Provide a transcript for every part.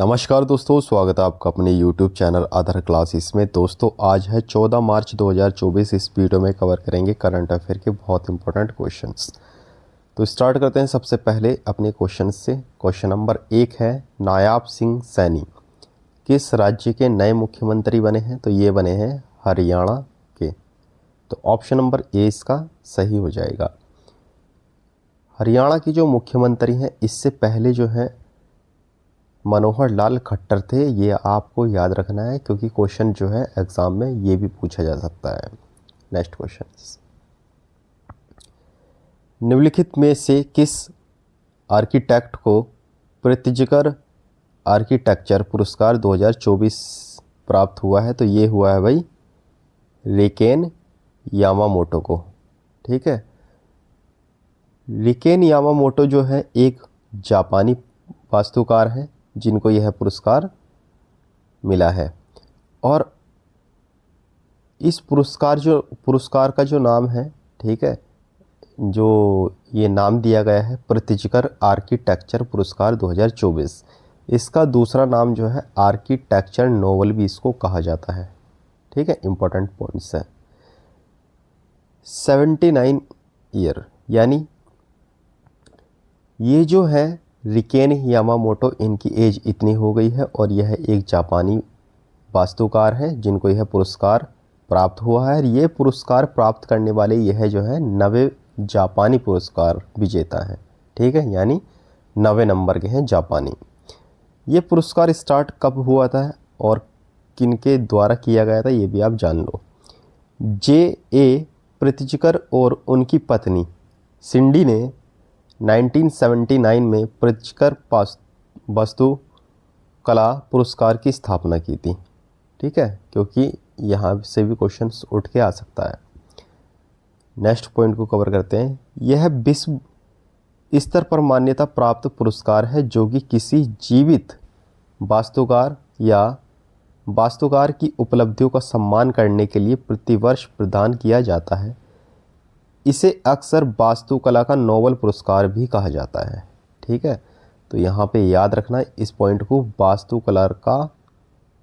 नमस्कार दोस्तों, स्वागत है आपका अपने YouTube चैनल अदर क्लासेस में। दोस्तों आज है 14 मार्च 2024। इस वीडियो में कवर करेंगे करंट अफेयर के बहुत इंपॉर्टेंट क्वेश्चंस। तो स्टार्ट करते हैं सबसे पहले अपने क्वेश्चन से। क्वेश्चन नंबर 1 है, नायाब सिंह सैनी किस राज्य के नए मुख्यमंत्री बने हैं? तो ये बने हैं हरियाणा के। तो ऑप्शन नंबर ए इसका सही हो जाएगा। हरियाणा की जो मुख्यमंत्री हैं, इससे पहले जो है मनोहर लाल खट्टर थे। ये आपको याद रखना है क्योंकि क्वेश्चन जो है एग्जाम में ये भी पूछा जा सकता है। नेक्स्ट क्वेश्चन, निम्नलिखित में से किस आर्किटेक्ट को प्रित्जकर आर्किटेक्चर पुरस्कार 2024 प्राप्त हुआ है? तो ये हुआ है भाई रिकेन यामामोटो को। ठीक है, रिकेन यामामोटो जो है एक जापानी वास्तुकार हैं जिनको यह पुरस्कार मिला है। और इस पुरस्कार का जो नाम है, ठीक है, जो ये नाम दिया गया है प्रित्जकर आर्किटेक्चर पुरस्कार 2024, इसका दूसरा नाम जो है आर्किटेक्चर नोबल भी इसको कहा जाता है। ठीक है, इंपॉर्टेंट पॉइंट्स है। 79 ईयर, यानी ये जो है रिकेन यामामोटो, इनकी एज इतनी हो गई है और यह एक जापानी वास्तुकार है जिनको यह पुरस्कार प्राप्त हुआ है। ये पुरस्कार प्राप्त करने वाले यह जो है 90 जापानी पुरस्कार विजेता है। ठीक है, यानी 90 नंबर के हैं जापानी। ये पुरस्कार स्टार्ट कब हुआ था और किनके द्वारा किया गया था ये भी आप जान लो। J.A. प्रित्जकर और उनकी पत्नी सिंडी ने 1979 में प्रित्जकर वास्तुकला पुरस्कार की स्थापना की थी। ठीक है, क्योंकि यहाँ से भी क्वेश्चंस उठ के आ सकता है। नेक्स्ट पॉइंट को कवर करते हैं। यह विश्व स्तर पर मान्यता प्राप्त पुरस्कार है जो कि किसी जीवित वास्तुकार या वास्तुकार की उपलब्धियों का सम्मान करने के लिए प्रतिवर्ष प्रदान किया जाता है। इसे अक्सर वास्तुकला का नोबल पुरस्कार भी कहा जाता है। ठीक है, तो यहाँ पे याद रखना इस पॉइंट को,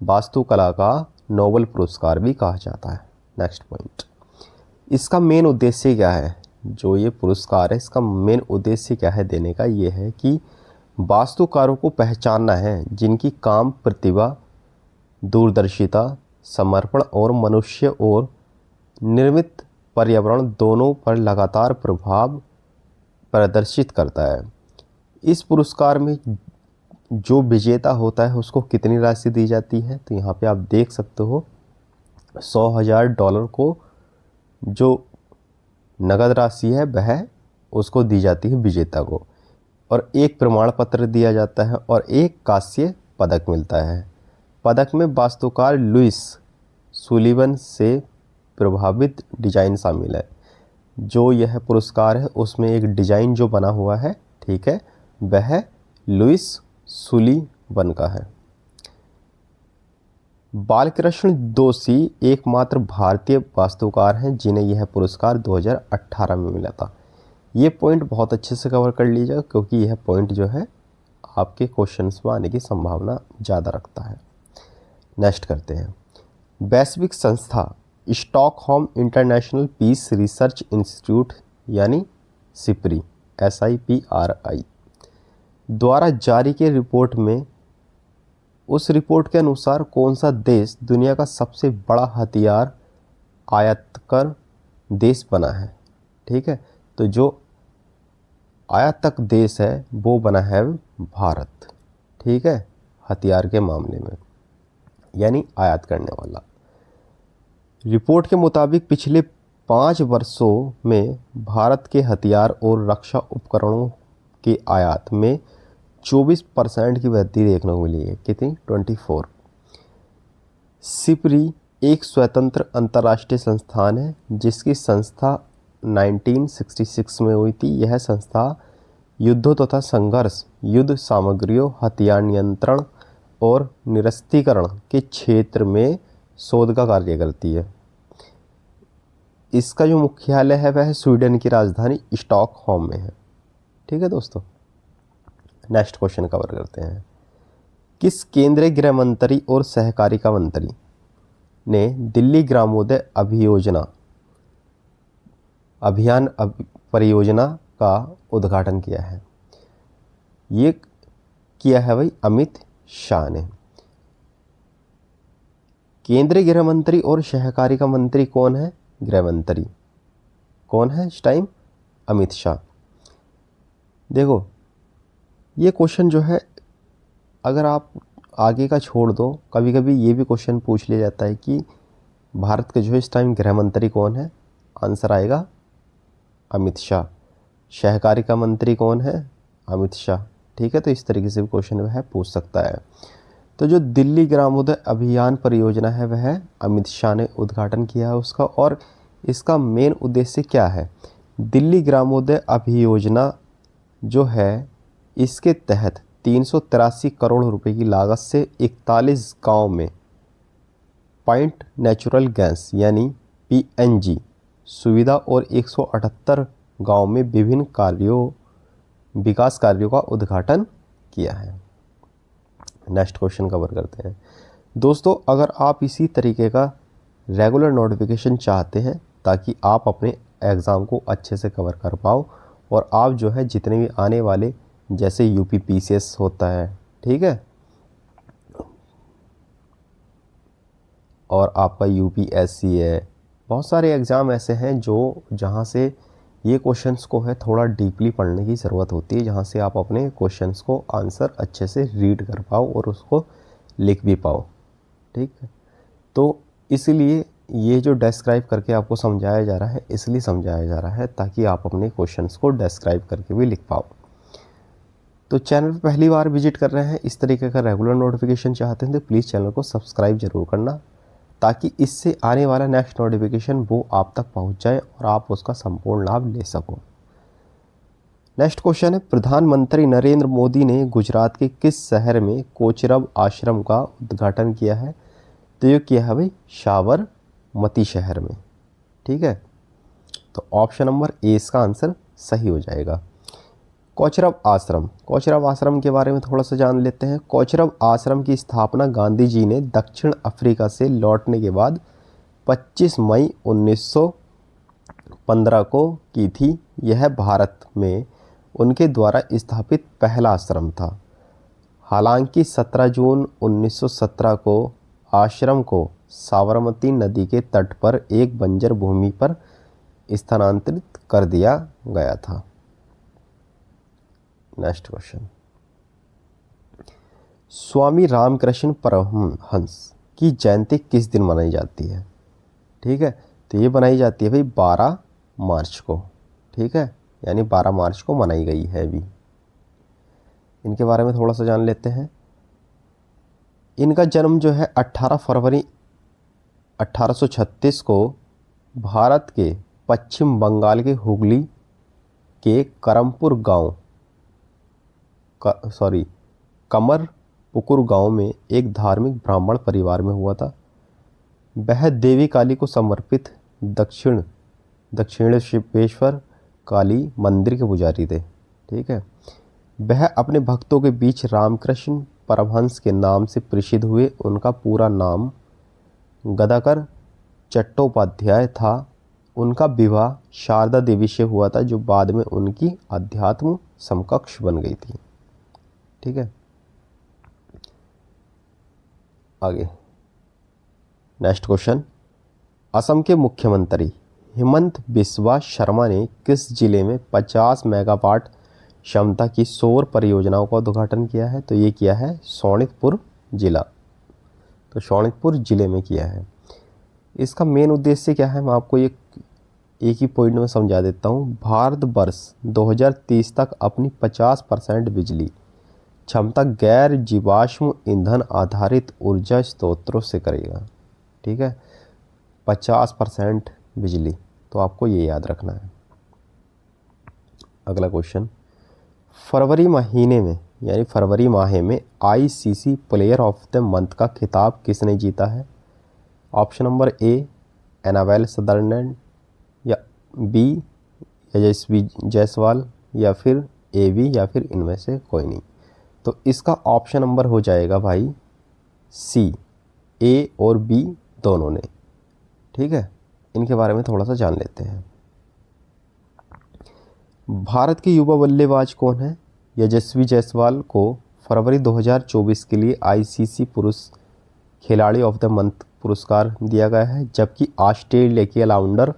वास्तुकला का नोबल पुरस्कार भी कहा जाता है। नेक्स्ट पॉइंट, इसका मेन उद्देश्य क्या है? जो ये पुरस्कार है इसका मेन उद्देश्य क्या है देने का? ये है कि वास्तुकारों को पहचानना है जिनकी काम प्रतिभा, दूरदर्शिता, समर्पण और मनुष्य और निर्मित पर्यावरण दोनों पर लगातार प्रभाव प्रदर्शित करता है। इस पुरस्कार में जो विजेता होता है उसको कितनी राशि दी जाती है? तो यहाँ पे आप देख सकते हो $100,000 को जो नगद राशि है वह उसको दी जाती है विजेता को, और एक प्रमाण पत्र दिया जाता है और एक कांस्य पदक मिलता है। पदक में वास्तुकार लुइस सुलिवन से प्रभावित डिजाइन शामिल है। जो यह पुरस्कार है उसमें एक डिजाइन जो बना हुआ है, ठीक है, वह लुइस सुलिवन का है। बालकृष्ण दोषी एकमात्र भारतीय वास्तुकार हैं जिन्हें यह पुरस्कार 2018 में मिला था। ये पॉइंट बहुत अच्छे से कवर कर लीजिएगा क्योंकि यह पॉइंट जो है आपके क्वेश्चंस में आने की संभावना ज़्यादा रखता है। नेक्स्ट करते हैं। वैश्विक संस्था Stockholm International Peace Research Institute यानी सिप्री SIPRI द्वारा जारी की रिपोर्ट में, उस रिपोर्ट के अनुसार कौन सा देश दुनिया का सबसे बड़ा हथियार आयातकर देश बना है? ठीक है, तो जो आयातक देश है वो बना है भारत। ठीक है, हथियार के मामले में यानी आयात करने वाला। रिपोर्ट के मुताबिक पिछले 5 वर्षों में भारत के हथियार और रक्षा उपकरणों के आयात में 24% की वृद्धि देखने को मिली है। कितनी? 24। सिप्री एक स्वतंत्र अंतर्राष्ट्रीय संस्थान है जिसकी संस्था 1966 में हुई थी। यह संस्था युद्धों तथा संघर्ष, युद्ध सामग्रियों, हथियार नियंत्रण और निरस्त्रीकरण के क्षेत्र में शोध का कार्य करती है। इसका जो मुख्यालय है वह स्वीडन की राजधानी स्टॉकहोम में है। ठीक है दोस्तों, नेक्स्ट क्वेश्चन कवर करते हैं। किस केंद्रीय गृह मंत्री और सहकारिता मंत्री ने दिल्ली ग्रामोदय अभियान परियोजना का उद्घाटन किया है? ये किया है भाई अमित शाह ने। केंद्रीय गृह मंत्री और सहकारिता मंत्री कौन है? गृह मंत्री कौन है इस टाइम? अमित शाह। देखो ये क्वेश्चन जो है अगर आप आगे का छोड़ दो, कभी कभी ये भी क्वेश्चन पूछ लिया जाता है कि भारत के जो है इस टाइम गृह मंत्री कौन है? आंसर आएगा अमित शाह। सहकारिता मंत्री कौन है? अमित शाह। ठीक है, तो इस तरीके से भी क्वेश्चन वह पूछ सकता है। तो जो दिल्ली ग्रामोदय अभियान परियोजना है वह अमित शाह ने उद्घाटन किया है उसका। और इसका मेन उद्देश्य क्या है? दिल्ली ग्रामोदय अभियोजना जो है इसके तहत 383 करोड़ रुपए की लागत से 41 गांव में पॉइंट नेचुरल गैस यानी पीएनजी सुविधा और 178 गांव में विभिन्न विकास कार्यों का उद्घाटन किया है। नेक्स्ट क्वेश्चन कवर करते हैं। दोस्तों अगर आप इसी तरीके का रेगुलर नोटिफिकेशन चाहते हैं ताकि आप अपने एग्ज़ाम को अच्छे से कवर कर पाओ और आप जो है जितने भी आने वाले जैसे यूपी पीसीएस होता है, ठीक है, और आपका यूपीएससी है, बहुत सारे एग्ज़ाम ऐसे हैं जो जहाँ से ये क्वेश्चंस को है थोड़ा डीपली पढ़ने की ज़रूरत होती है, जहाँ से आप अपने क्वेश्चंस को आंसर अच्छे से रीड कर पाओ और उसको लिख भी पाओ। ठीक है, तो इसलिए ये जो डिस्क्राइब करके आपको समझाया जा रहा है इसलिए समझाया जा रहा है ताकि आप अपने क्वेश्चंस को डिस्क्राइब करके भी लिख पाओ। तो चैनल पर पहली बार विजिट कर रहे हैं, इस तरीके का रेगुलर नोटिफिकेशन चाहते हैं तो प्लीज़ चैनल को सब्सक्राइब जरूर करना ताकि इससे आने वाला नेक्स्ट नोटिफिकेशन वो आप तक पहुंच जाए और आप उसका संपूर्ण लाभ ले सको। नेक्स्ट क्वेश्चन है, प्रधानमंत्री नरेंद्र मोदी ने गुजरात के किस शहर में कोचरब आश्रम का उद्घाटन किया है? तो ये किया है भाई साबरमती शहर में। ठीक है, तो ऑप्शन नंबर ए इसका आंसर सही हो जाएगा। कोचरब आश्रम के बारे में थोड़ा सा जान लेते हैं। कोचरब आश्रम की स्थापना गांधी जी ने दक्षिण अफ्रीका से लौटने के बाद 25 मई 1915 को की थी। यह भारत में उनके द्वारा स्थापित पहला आश्रम था। हालांकि 17 जून 1917 को आश्रम को साबरमती नदी के तट पर एक बंजर भूमि पर स्थानांतरित कर दिया गया था। नेक्स्ट क्वेश्चन, स्वामी रामकृष्ण परमहंस की जयंती किस दिन मनाई जाती है? ठीक है, तो ये बनाई जाती है भाई 12 मार्च को। ठीक है, यानी 12 मार्च को मनाई गई है अभी। इनके बारे में थोड़ा सा जान लेते हैं। इनका जन्म जो है 18 फरवरी 1836 को भारत के पश्चिम बंगाल के हुगली के कमरपुकुर गांव में एक धार्मिक ब्राह्मण परिवार में हुआ था। वह देवी काली को समर्पित दक्षिणेश्वर काली मंदिर के पुजारी थे। ठीक है, वह अपने भक्तों के बीच रामकृष्ण परमहंस के नाम से प्रसिद्ध हुए। उनका पूरा नाम गदाकर चट्टोपाध्याय था। उनका विवाह शारदा देवी से हुआ था जो बाद में उनकी अध्यात्म समकक्ष बन गई थी। ठीक है, आगे नेक्स्ट क्वेश्चन, असम के मुख्यमंत्री हेमंत बिस्वा शर्मा ने किस जिले में 50 मेगावाट क्षमता की सौर परियोजनाओं का उद्घाटन किया है? तो ये किया है शोणितपुर जिला। तो शोणितपुर जिले में किया है। इसका मेन उद्देश्य क्या है मैं आपको एक ही पॉइंट में समझा देता हूँ। भारतवर्ष 2030 तक अपनी 50% बिजली क्षमता गैर जीवाश्म ईंधन आधारित ऊर्जा स्रोतों से करेगा। ठीक है, 50% बिजली, तो आपको ये याद रखना है। अगला क्वेश्चन, फरवरी महीने में यानी फरवरी माह में ICC player of the month का खिताब किसने जीता है? Option number A Annabel Sutherland, या बी यशस्वी जायसवाल, या फिर ए बी, या फिर इनमें से कोई नहीं। तो इसका ऑप्शन नंबर हो जाएगा भाई सी, ए और बी दोनों ने। ठीक है, इनके बारे में थोड़ा सा जान लेते हैं। भारत के युवा बल्लेबाज कौन है? यशस्वी जायसवाल को फरवरी 2024 के लिए आईसीसी पुरुष खिलाड़ी ऑफ द मंथ पुरस्कार दिया गया है, जबकि ऑस्ट्रेलिया की ऑलराउंडर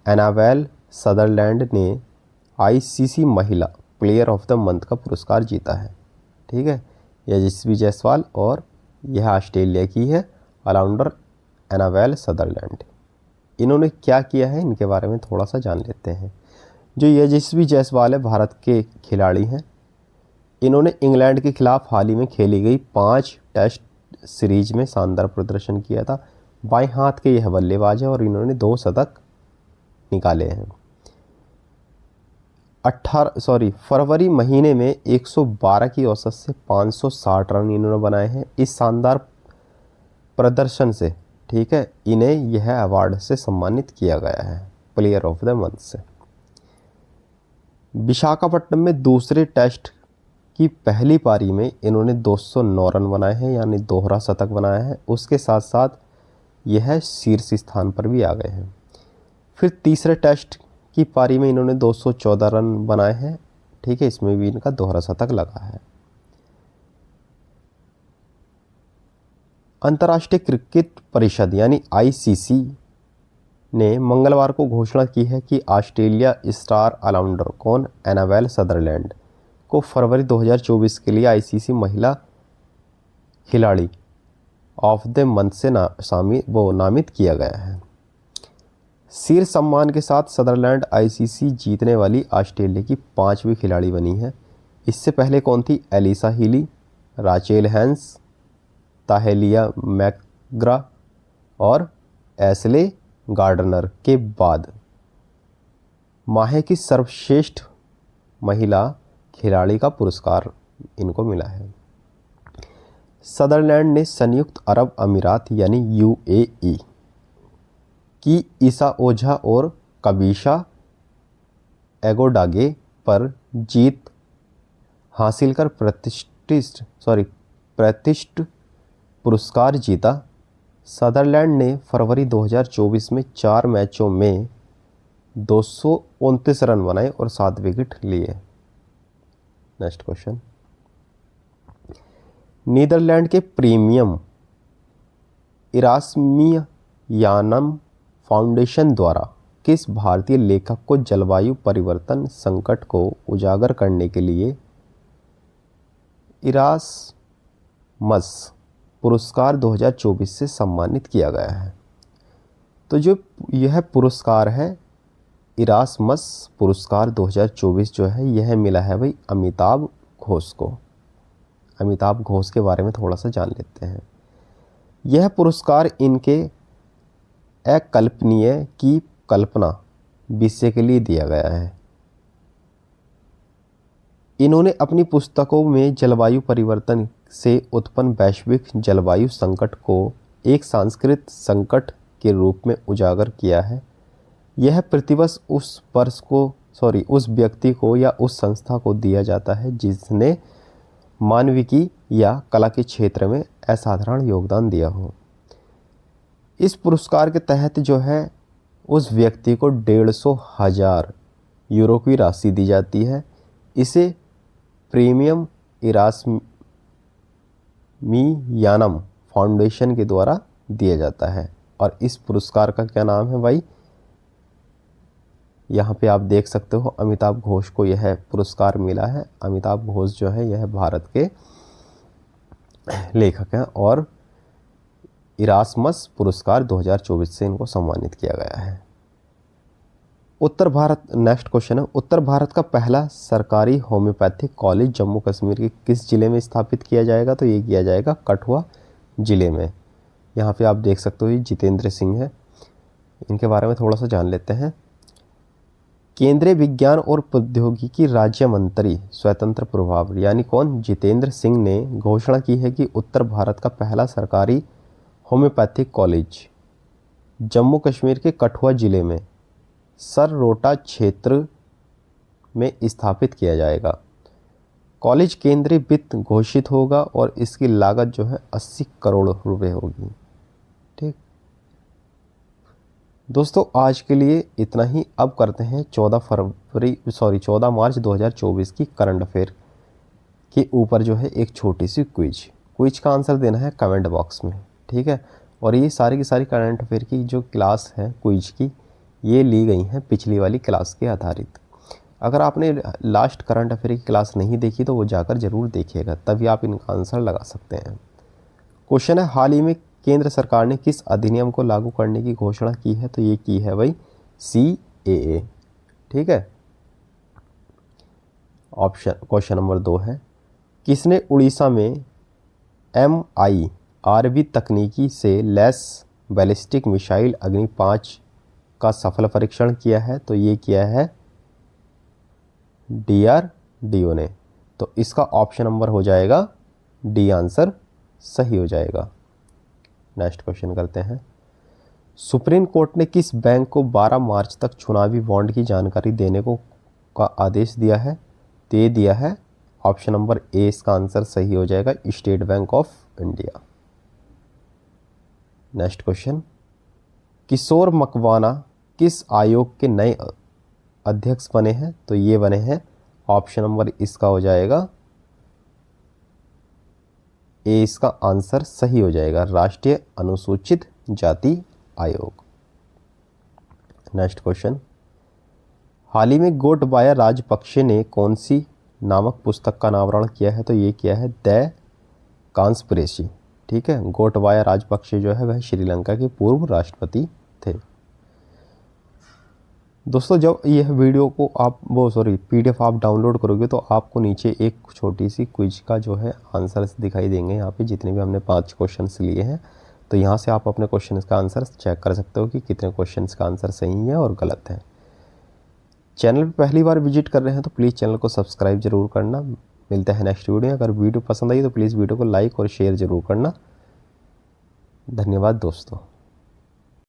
एनाबेल सदरलैंड ने आईसीसी महिला प्लेयर ऑफ द मंथ का पुरस्कार जीता है। ठीक है, यशस्वी जायसवाल और यह ऑस्ट्रेलिया की है ऑलराउंडर एनाबेल सदरलैंड। इन्होंने क्या किया है इनके बारे में थोड़ा सा जान लेते हैं। जो यशस्वी जायसवाल है भारत के खिलाड़ी हैं। इन्होंने इंग्लैंड के खिलाफ हाल ही में खेली गई 5 टेस्ट सीरीज में शानदार प्रदर्शन किया था। बाएं हाथ के यह बल्लेबाज है और इन्होंने 2 शतक निकाले हैं। फरवरी महीने में 112 की औसत से 560 रन इन्होंने बनाए हैं। इस शानदार प्रदर्शन से, ठीक है, इन्हें यह अवार्ड से सम्मानित किया गया है प्लेयर ऑफ द मंथ से। विशाखापट्टनम में दूसरे टेस्ट की पहली पारी में इन्होंने 209 रन बनाए हैं, यानी दोहरा शतक बनाया है। उसके साथ साथ यह शीर्ष स्थान पर भी आ गए हैं। फिर तीसरे टेस्ट की पारी में इन्होंने 214 रन बनाए हैं। ठीक है, इसमें भी इनका दोहरा शतक लगा है। अंतर्राष्ट्रीय क्रिकेट परिषद यानी आईसीसी ने मंगलवार को घोषणा की है कि ऑस्ट्रेलिया स्टार ऑलराउंडर कौन एनाबेल सदरलैंड को फरवरी 2024 के लिए आईसीसी महिला खिलाड़ी ऑफ द मंथ से नामित किया गया है। शीर्ष सम्मान के साथ सदरलैंड आईसीसी जीतने वाली ऑस्ट्रेलिया की 5वीं खिलाड़ी बनी है। इससे पहले कौन थी? Alyssa Healy, Rachael Haynes, Tahlia McGrath और एशले गार्डनर के बाद माह की सर्वश्रेष्ठ महिला खिलाड़ी का पुरस्कार इनको मिला है। सदरलैंड ने संयुक्त अरब अमीरात यानी यूएई की ईसा ओझा और कबीशा एगोडागे पर जीत हासिल कर प्रतिष्ठित पुरस्कार जीता। सदरलैंड ने फरवरी 2024 में 4 मैचों में 229 रन बनाए और 7 विकेट लिए। नेक्स्ट क्वेश्चन, नीदरलैंड के प्रीमियम इरास्मियानम फाउंडेशन द्वारा किस भारतीय लेखक को जलवायु परिवर्तन संकट को उजागर करने के लिए इरास्मस पुरस्कार 2024 से सम्मानित किया गया है? तो जो यह पुरस्कार है इरास्मस पुरस्कार 2024 जो है यह मिला है भाई अमिताभ घोष को। अमिताभ घोष के बारे में थोड़ा सा जान लेते हैं। यह पुरस्कार इनके अकल्पनीय की कल्पना विषय के लिए दिया गया है। इन्होंने अपनी पुस्तकों में जलवायु परिवर्तन से उत्पन्न वैश्विक जलवायु संकट को एक सांस्कृतिक संकट के रूप में उजागर किया है। यह प्रतिवर्ष उस व्यक्ति को या उस संस्था को दिया जाता है जिसने मानविकी या कला के क्षेत्र में असाधारण योगदान दिया हो। इस पुरस्कार के तहत जो है उस व्यक्ति को 150,000 यूरो की राशि दी जाती है। इसे प्रीमियम इरास्मियानम फाउंडेशन के द्वारा दिया जाता है। और इस पुरस्कार का क्या नाम है भाई? यहाँ पे आप देख सकते हो अमिताभ घोष को यह पुरस्कार मिला है। अमिताभ घोष जो है यह भारत के लेखक हैं और इरास्मस पुरस्कार 2024 से इनको सम्मानित किया गया है। उत्तर भारत, नेक्स्ट क्वेश्चन है, उत्तर भारत का पहला सरकारी होम्योपैथिक कॉलेज जम्मू कश्मीर के किस जिले में स्थापित किया जाएगा? तो ये किया जाएगा कठुआ जिले में। यहाँ पे आप देख सकते हो ये जितेंद्र सिंह है। इनके बारे में थोड़ा सा जान लेते हैं। केंद्रीय विज्ञान और प्रौद्योगिकी राज्य मंत्री स्वतंत्र प्रभार यानी कौन? जितेंद्र सिंह ने घोषणा की है कि उत्तर भारत का पहला सरकारी होम्योपैथिक कॉलेज जम्मू कश्मीर के कठुआ जिले में सररोटा क्षेत्र में स्थापित किया जाएगा। कॉलेज केंद्रीय वित्त घोषित होगा और इसकी लागत जो है 80 करोड़ रुपए होगी। ठीक दोस्तों, आज के लिए इतना ही। अब करते हैं 14 मार्च 2024 की करंट अफेयर के ऊपर जो है एक छोटी सी क्विज का आंसर देना है कमेंट बॉक्स में। ठीक है, और ये सारी की सारी करंट अफेयर की जो क्लास है क्विज की, ये ली गई हैं पिछली वाली क्लास के आधारित। अगर आपने लास्ट करंट अफेयर की क्लास नहीं देखी तो वो जाकर ज़रूर देखिएगा, तभी आप इनका आंसर लगा सकते हैं। क्वेश्चन है, हाल ही में केंद्र सरकार ने किस अधिनियम को लागू करने की घोषणा की है? तो ये की है भाई CAA। ठीक है, क्वेश्चन नंबर 2 है, किसने उड़ीसा में MIRV तकनीकी से लैस बैलिस्टिक मिसाइल अग्नि 5 का सफल परीक्षण किया है? तो ये किया है DRDO ने। तो इसका ऑप्शन नंबर हो जाएगा डी, आंसर सही हो जाएगा। नेक्स्ट क्वेश्चन करते हैं, सुप्रीम कोर्ट ने किस बैंक को 12 मार्च तक चुनावी बॉन्ड की जानकारी देने का आदेश दिया है? तो ये दिया है ऑप्शन नंबर ए, इसका आंसर सही हो जाएगा State Bank of India. Next question, Kishore Makwana किस आयोग के नए अध्यक्ष बने हैं? तो ये बने हैं ऑप्शन नंबर इसका हो जाएगा ए, इसका आंसर सही हो जाएगा राष्ट्रीय अनुसूचित जाति आयोग। नेक्स्ट क्वेश्चन, हाल ही में गोटबाया राजपक्षे ने कौन सी नामक पुस्तक का अनावरण किया है? तो ये किया है द कॉन्स्पिरेसी। ठीक है, गोटबाया राजपक्षे जो है वह श्रीलंका के पूर्व राष्ट्रपति थे। दोस्तों, जब यह वीडियो को आप PDF आप डाउनलोड करोगे तो आपको नीचे एक छोटी सी क्विज का जो है आंसर्स दिखाई देंगे। यहाँ पे जितने भी हमने 5 क्वेश्चंस लिए हैं, तो यहाँ से आप अपने क्वेश्चन का आंसर चेक कर सकते हो कि कितने क्वेश्चंस का आंसर सही है और गलत है। चैनल पे पहली बार विजिट कर रहे हैं तो प्लीज़ चैनल को सब्सक्राइब जरूर करना। मिलता है नेक्स्ट वीडियो। अगर वीडियो पसंद आई तो प्लीज़ वीडियो को लाइक और शेयर ज़रूर करना। धन्यवाद दोस्तों।